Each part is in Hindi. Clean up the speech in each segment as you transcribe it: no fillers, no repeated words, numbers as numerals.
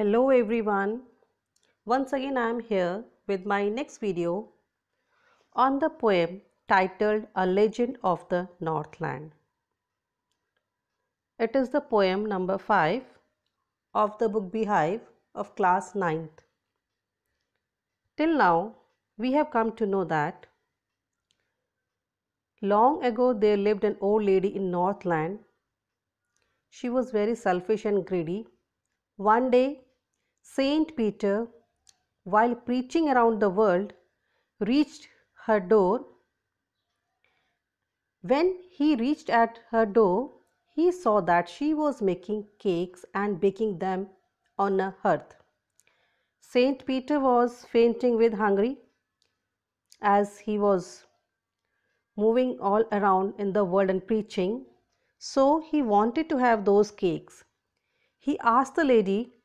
Hello everyone. Once again I am here with my next video on the poem titled A Legend of the Northland. It is the poem number 5 of the book Beehive of class 9th. Till now we have come to know that long ago there lived an old lady in Northland. She was very selfish and greedy. One day Saint Peter, while preaching around the world, reached her door. When he reached at her door, he saw that she was making cakes and baking them on a hearth. Saint Peter was fainting with hunger as he was moving all around in the world and preaching, so he wanted to have those cakes. He asked the lady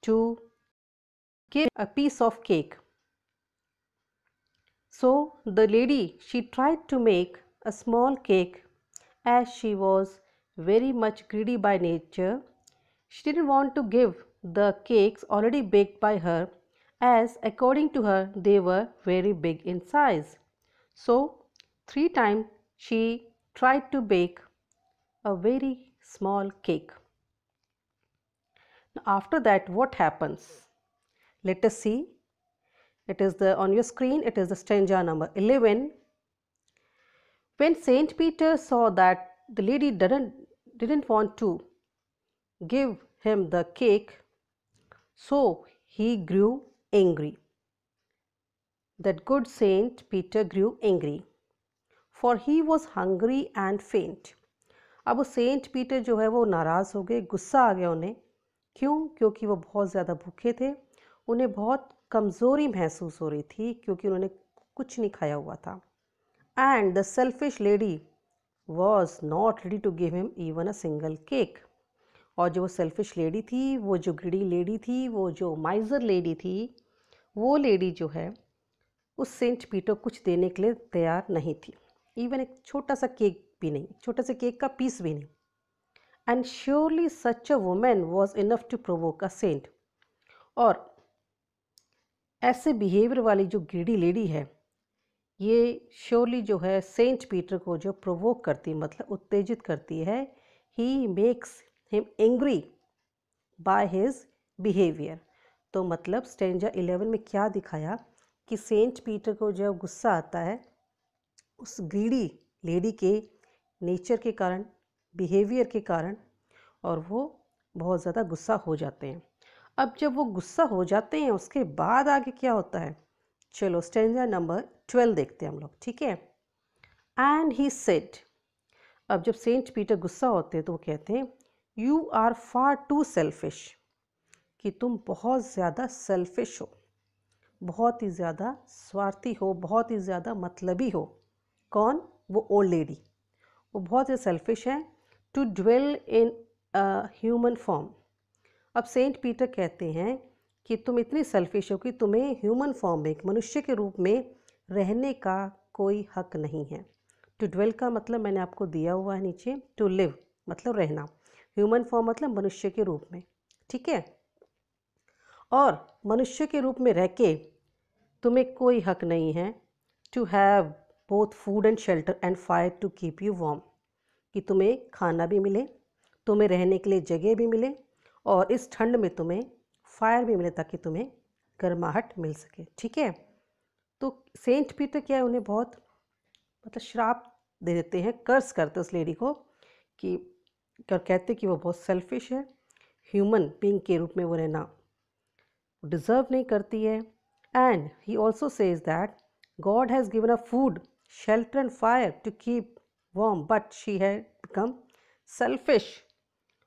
to give a piece of cake. So the lady, she tried to make a small cake. As she was very much greedy by nature, she didn't want to give the cakes already baked by her, as according to her they were very big in size. So 3 times she tried to bake a very small cake. Now after that, what happens? Let us see. It is on your screen. It is the stanza number 11. When Saint Peter saw that the lady didn't want to give him the cake, so he grew angry. That good Saint Peter grew angry, for he was hungry and faint. अब वो सेंट पीटर जो है वो नाराज़ हो गए, गुस्सा आ गया उन्हें. क्यों? क्योंकि वो बहुत ज़्यादा भूखे थे. उन्हें बहुत कमज़ोरी महसूस हो रही थी क्योंकि उन्होंने कुछ नहीं खाया हुआ था. And the selfish lady was not ready to give him even a single cake. और जो वो सेल्फिश लेडी थी, वो जो ग्रीडी लेडी थी, वो जो माइजर लेडी थी, वो लेडी जो है उस सेंट पीटर कुछ देने के लिए तैयार नहीं थी. इवन एक छोटा सा केक भी नहीं, छोटा सा केक का पीस भी नहीं. And surely such a women was enough to provoke a saint. और ऐसे बिहेवियर वाली जो ग्रीडी लेडी है, ये श्योरली जो है सेंट पीटर को जो प्रोवोक करती, मतलब उत्तेजित करती है. He makes him angry by his behaviour. तो मतलब स्टेंजा 11 में क्या दिखाया कि सेंट पीटर को जब गुस्सा आता है उस ग्रीडी लेडी के नेचर के कारण, बिहेवियर के कारण, और वो बहुत ज़्यादा गुस्सा हो जाते हैं. अब जब वो गुस्सा हो जाते हैं उसके बाद आगे क्या होता है, चलो स्टेंजा नंबर 12 देखते हैं हम लोग. ठीक है. एंड ही सेड, अब जब सेंट पीटर गुस्सा होते हैं तो वो कहते हैं you are far too selfish, कि तुम बहुत ज़्यादा सेल्फिश हो, बहुत ही ज़्यादा स्वार्थी हो, बहुत ही ज़्यादा मतलबी हो. कौन? वो ओल्ड लेडी. वो बहुत ही सेल्फिश है. To dwell in human form. अब सेंट पीटर कहते हैं कि तुम इतनी सेल्फिश हो कि तुम्हें ह्यूमन फॉर्म में, एक मनुष्य के रूप में रहने का कोई हक नहीं है. टू ड्वेल का मतलब मैंने आपको दिया हुआ है नीचे. टू लिव मतलब रहना, ह्यूमन फॉर्म मतलब मनुष्य के रूप में. ठीक है. और मनुष्य के रूप में रह के तुम्हें कोई हक नहीं है to have both food and shelter and fire to keep you warm, कि तुम्हें खाना भी मिले, तुम्हें रहने के लिए जगह भी मिले, और इस ठंड में तुम्हें फायर भी मिले ताकि तुम्हें गर्माहट मिल सके. ठीक है. तो सेंट पीटर क्या है, उन्हें बहुत मतलब श्राप दे देते हैं, कर्स करते उस लेडी को, कि कहते कि वो बहुत सेल्फिश है, ह्यूमन बीइंग के रूप में वो रहना डिज़र्व नहीं करती है. And he also says that God has given a food, shelter and fire to keep warm, but she had become selfish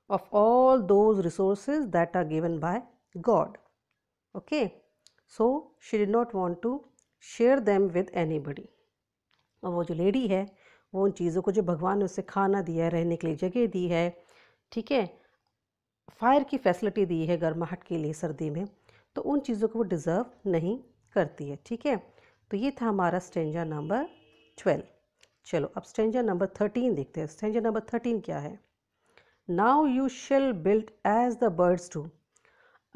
of all those resources that are given by God. Okay, so she did not want to share them with anybody. और वो जो लेडी है वो उन चीज़ों को जो भगवान ने उसे खाना दिया है, रहने के लिए जगह दी है, ठीक है, फायर की फैसिलिटी दी है गर्माहट के लिए सर्दी में, तो उन चीज़ों को वो डिज़र्व नहीं करती है. ठीक है. तो ये था हमारा स्टेंजा नंबर 12. चलो अब स्टेंजा नंबर 13 देखते हैं. स्टेंजा नंबर 13 क्या है. Now you shall build as the birds do.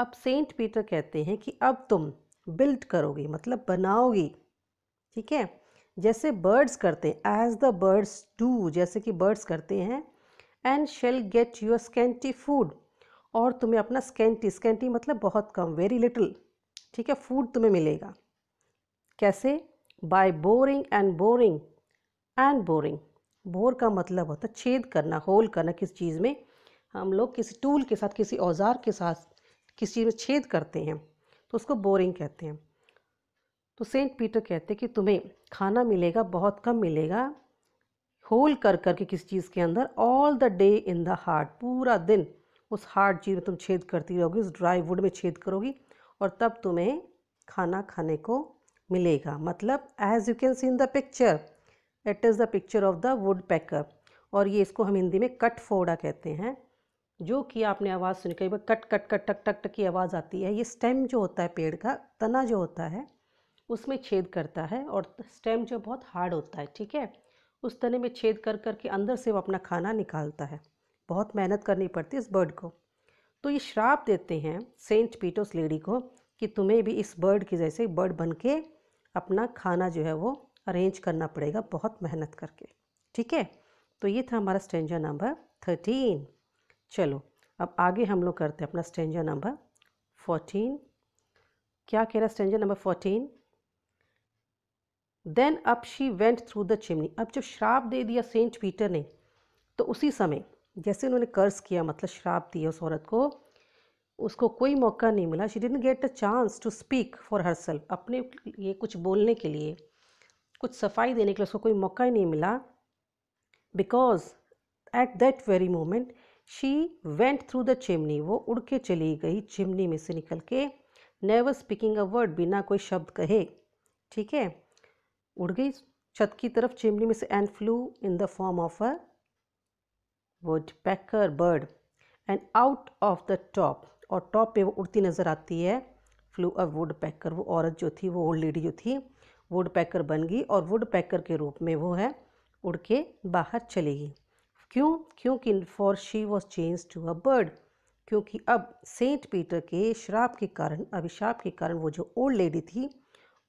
अब सेंट पीटर कहते हैं कि अब तुम बिल्ड करोगे, मतलब बनाओगी, ठीक है, जैसे बर्ड्स करते हैं, एज द बर्ड्स डू, जैसे कि बर्ड्स करते हैं, and shall get your scanty food, और तुम्हें अपना स्कैंटी, स्कैंटी मतलब बहुत कम, वेरी लिटिल, ठीक है, फूड तुम्हें मिलेगा। कैसे? By boring and boring and boring. Bore का मतलब होता है छेद करना, होल करना। किस चीज़ में? हम लोग किसी टूल के साथ, किसी औजार के साथ किसी चीज़ में छेद करते हैं तो उसको बोरिंग कहते हैं। तो सेंट पीटर कहते हैं कि तुम्हें खाना मिलेगा, बहुत कम मिलेगा, होल कर करके किसी चीज़ के अंदर, all the day in the hard, पूरा दिन उस हार्ड चीज़ में तुम छेद करती रहोगी, उस ड्राई वुड में छेद करोगी, और तब तुम्हें खाना खाने को मिलेगा। मतलब as you can see in the picture, it is the picture of the woodpecker. और ये इसको हम हिंदी में कट फोड़ा कहते हैं, जो कि आपने आवाज़ सुनी कई बार, कट कट कट टक टक टक की आवाज़ आती है। ये स्टेम जो होता है, पेड़ का तना जो होता है उसमें छेद करता है, और स्टेम जो बहुत हार्ड होता है, ठीक है, उस तने में छेद कर करके अंदर से वो अपना खाना निकालता है। बहुत मेहनत करनी पड़ती है इस बर्ड को। तो ये श्राप देते हैं सेंट पीटर्स लेडी को कि तुम्हें भी इस बर्ड की जैसे बर्ड बन के अपना खाना जो है वो अरेंज करना पड़ेगा, बहुत मेहनत करके, ठीक है। तो ये था हमारा स्टेंजा नंबर 13। चलो अब आगे हम लोग करते हैं अपना स्टेंजा नंबर 14। क्या कह रहा है stanza number 14? Then up she went through the chimney. अब जब श्राप दे दिया सेंट पीटर ने, तो उसी समय जैसे उन्होंने कर्ज किया, मतलब श्राप दिया उस औरत को, उसको कोई मौका नहीं मिला। She didn't get a chance to speak for herself, अपने लिए कुछ बोलने के लिए, कुछ सफाई देने के लिए उसको कोई मौका ही नहीं मिला। Because at that very moment she went through the chimney, वो उड़ के चली गई चिमनी में से निकल के, नेवर स्पीकिंग अ वर्ड, बिना कोई शब्द कहे, ठीक है, उड़ गई छत की तरफ चिमनी में से, and flu in the form of a woodpecker bird and out of the top, और टॉप पे वो उड़ती नज़र आती है, फ्लू अ वुडपेकर। वो औरत जो थी, वो ओल्ड लेडी जो थी, वुडपेकर बन गई, और वुडपेकर के रूप में वो है उड़ के बाहर चली गई। क्यों? क्योंकि for she was change to a bird, क्योंकि अब सेंट पीटर के श्राप के कारण, अभिशाप के कारण, वो जो ओल्ड लेडी थी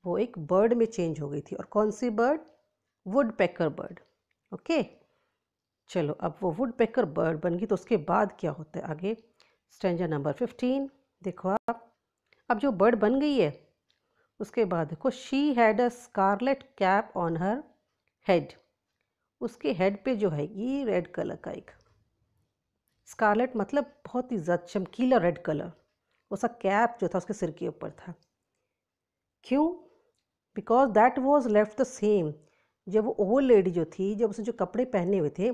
वो एक बर्ड में चेंज हो गई थी। और कौन सी बर्ड? Woodpecker bird. ओके, चलो अब वो वुडपेकर बर्ड बन गई, तो उसके बाद क्या होता है आगे? स्टेंजा नंबर 15 देखो आप। अब जो बर्ड बन गई है उसके बाद देखो, she had a scarlet cap on her head, उसके हेड पे जो है ये रेड कलर का एक स्कारलेट, मतलब बहुत ही ज़्यादा चमकीला रेड कलर, उसका कैप जो था उसके सिर के ऊपर था। क्यों? Because that was left the same. जब वो ओल्ड लेडी जो थी, जब उसने जो कपड़े पहने हुए थे,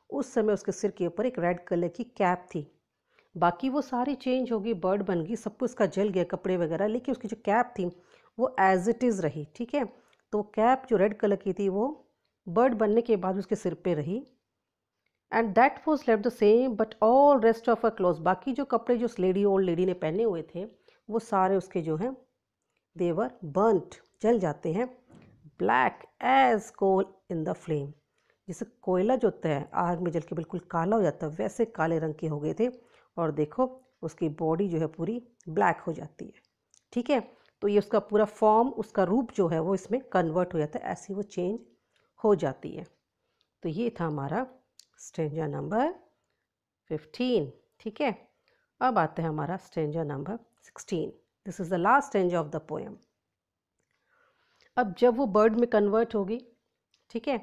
उस समय उसके सिर के ऊपर एक रेड कलर की कैप थी। बाकी वो सारी चेंज हो गई, बर्ड बन गई, सब कुछ उसका जल गया कपड़े वगैरह, लेकिन उसकी जो कैप थी वो एज इट इज़ रही, ठीक है। तो कैप जो रेड कलर की थी वो बर्ड बनने के बाद उसके सिर पे रही, and that was left the same but all rest of a cloth, बाकी जो कपड़े जो उस लेडी, ओल्ड लेडी ने पहने हुए थे, वो सारे उसके जो हैं देवर बर्नट, जल जाते हैं, black as coal in the flame, जैसे कोयला जो होता है आग में जल के बिल्कुल काला हो जाता है, वैसे काले रंग के हो गए थे। और देखो उसकी बॉडी जो है पूरी ब्लैक हो जाती है, ठीक है। तो ये उसका पूरा फॉर्म, उसका रूप जो है वो इसमें कन्वर्ट हो जाता है, ऐसी वो चेंज हो जाती है। तो ये था हमारा स्टेंजा नंबर 15, ठीक है। अब आता है हमारा stanza number 16। This is the last stanza of the poem. अब जब वो बर्ड में कन्वर्ट होगी, ठीक है,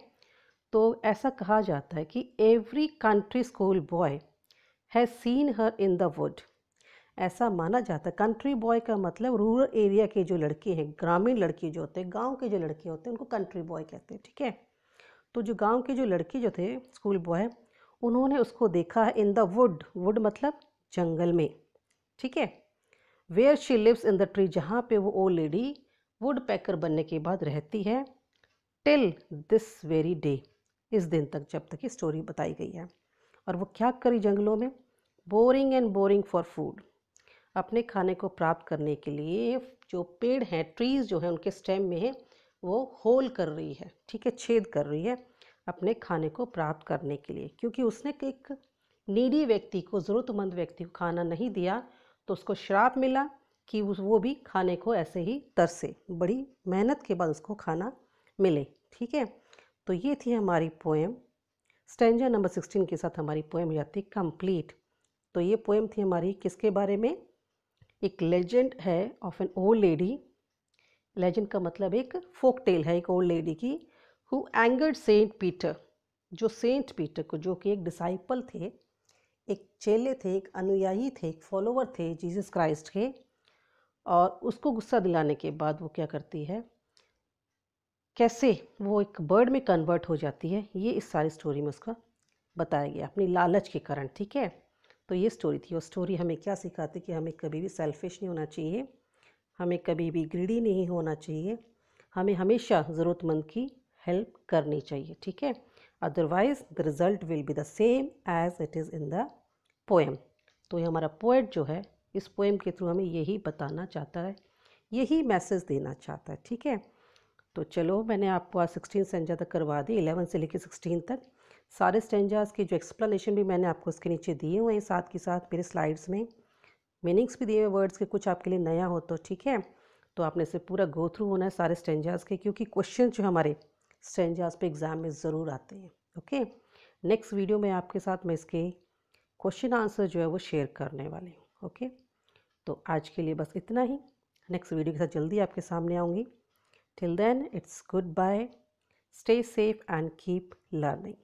तो ऐसा कहा जाता है कि every country school boy has seen her in the wood. ऐसा माना जाता है, कंट्री बॉय का मतलब रूरल एरिया के जो लड़के हैं, ग्रामीण लड़के जो होते हैं, गांव के जो लड़के होते हैं, उनको कंट्री बॉय कहते हैं, ठीक है। तो जो गांव के जो लड़के जो थे स्कूल बॉय, उन्होंने उसको देखा है इन द वुड, वुड मतलब जंगल में, ठीक है, where she lives in the tree, जहाँ पे वो ओल्ड लेडी वुड पैकर बनने के बाद रहती है, टिल दिस वेरी डे, इस दिन तक, जब तक ये स्टोरी बताई गई है। और वो क्या करी जंगलों में? Boring and boring for food, अपने खाने को प्राप्त करने के लिए जो पेड़ हैं, ट्रीज़ जो हैं, उनके स्टेम में वो होल कर रही है, ठीक है, छेद कर रही है अपने खाने को प्राप्त करने के लिए, क्योंकि उसने एक नीडी व्यक्ति को, ज़रूरतमंद व्यक्ति को खाना नहीं दिया, तो उसको श्राप मिला कि वो भी खाने को ऐसे ही तरसे, बड़ी मेहनत के बाद उसको खाना मिले। ठीक है, तो ये थी हमारी पोएम। स्टैंजा नंबर 16 के साथ हमारी पोएम हो जाती है कंप्लीट। तो ये पोएम थी हमारी किसके बारे में? एक लेजेंड है of an old lady. Legend का मतलब एक फोक टेल है एक ओल्ड लेडी की, हु एंगर्ड सेंट पीटर, जो सेंट पीटर को, जो कि एक डिसाइपल थे, एक चेले थे, एक अनुयायी थे, एक फॉलोवर थे जीसस क्राइस्ट के, और उसको गुस्सा दिलाने के बाद वो क्या करती है, कैसे वो एक बर्ड में कन्वर्ट हो जाती है, ये इस सारी स्टोरी में उसका बताया गया अपनी लालच के कारण। ठीक है, तो ये स्टोरी थी। और स्टोरी हमें क्या सिखाती कि हमें कभी भी सेल्फिश नहीं होना चाहिए, हमें कभी भी ग्रीडी नहीं होना चाहिए, हमें हमेशा ज़रूरतमंद की हेल्प करनी चाहिए। ठीक है, otherwise the result will be the same as it is in the poem. तो ये हमारा पोएट जो है इस पोएम के थ्रू हमें यही बताना चाहता है, यही मैसेज देना चाहता है। ठीक है, तो चलो मैंने आपको आज 16 स्टैंजा तक करवा दी, 11 से लेकर 16 तक। सारे स्टैंजास की जो एक्सप्लेनेशन भी मैंने आपको उसके नीचे दिए हुए हैं, साथ के साथ मेरे स्लाइड्स में मीनिंग्स भी दिए हुए वर्ड्स के, कुछ आपके लिए नया हो तो ठीक है, तो आपने इसे पूरा गो थ्रू होना है सारे स्टैंजास के, क्योंकि क्वेश्चन जो हमारे स्टैंजास पे एग्ज़ाम में ज़रूर आते हैं। ओके, नेक्स्ट वीडियो में आपके साथ मैं इसके क्वेश्चन आंसर जो है वो शेयर करने वाली हूँ। ओके, तो आज के लिए बस इतना ही, नेक्स्ट वीडियो के साथ जल्दी आपके सामने आऊँगी। Till then, it's goodbye. Stay safe and keep learning.